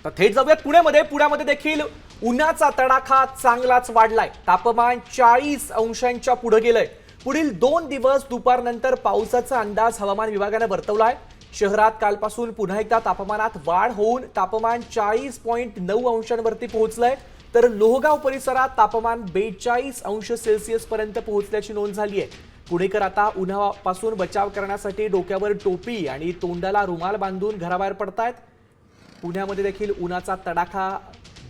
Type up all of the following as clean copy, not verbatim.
तर थेट जाऊयात पुण्यामध्ये. पुण्यामध्ये देखील उन्हाचा तडाखा चांगलाच वाढलाय. तापमान 40 अंशांच्या पुढे गेलंय. पुढील 2 दिवस दुपारनंतर पावसाचा अंदाज हवामान विभागाने वर्तवलाय. शहरात कालपासून पुन्हा एकदा तापमानात वाढ होऊन तापमान 40.9 अंशांवरती पोहोचलंय. तर लोहगाव परिसरात तापमान 42 अंश सेल्सिअस पर्यंत पोहोचल्याची नोंद झाली आहे. पुणेकर आता उन्हापासून बचाव करण्यासाठी डोक्यावर टोपी आणि तोंडाला रुमाल बांधून घराबाहेर पडतायत. पुण्यामध्ये देखील उन्हाचा तडाखा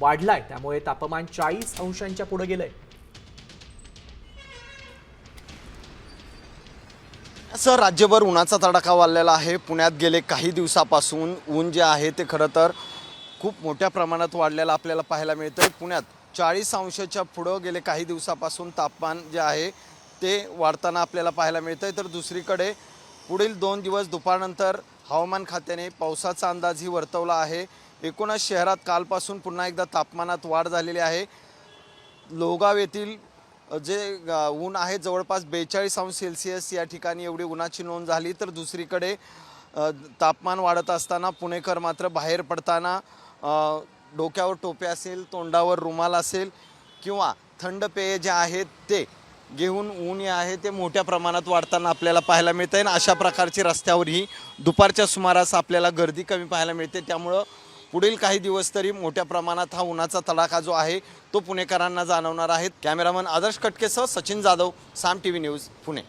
वाढलाय, त्यामुळे तापमान 40 अंशांच्या पुढे गेलंय. सर, राज्यभर उन्हाचा तडाखा वाढलेला आहे. पुण्यात गेले काही दिवसापासून ऊन जे आहे ते खरं तर खूप मोठ्या प्रमाणात वाढलेलं आपल्याला पाहायला मिळतंय. पुण्यात 40 अंशाच्या पुढं गेले काही दिवसापासून तापमान जे आहे ते वाढताना आपल्याला पाहायला मिळतंय. तर दुसरीकडे पुढील 2 दिवस दुपारनंतर हवामान खात्याने पावसाचा अंदाजही वर्तवला आहे. एकूणच शहरात कालपासून पुन्हा एकदा तापमानात वाढ झालेली आहे. लोहगाव येथील जे ऊन आहे जवळपास 42 अंश सेल्सिअस या ठिकाणी एवढी उन्हाची नोंद झाली. तर दुसरीकडे तापमान वाढत असताना पुणेकर मात्र बाहेर पडताना डोक्यावर टोपी असेल, तोंडावर रुमाल असेल किंवा थंड पेय जे आहेत ते घेऊन ऊन जे आहे ते मोठ्या प्रमाणात वाढताना आपल्याला पाहायला मिळतं आहे. अशा प्रकारची रस्त्यावरही दुपारच्या सुमारास आपल्याला गर्दी कमी पाहायला मिळते. त्यामुळं पुढील काही दिवस तरी मोठ्या प्रमाणात हा उन्हाचा तडाखा जो आहे तो पुणेकरांना जाणवणार आहे. कॅमेरामन आदर्श कटकेसह सचिन जाधव, साम टीव्ही न्यूज, पुणे.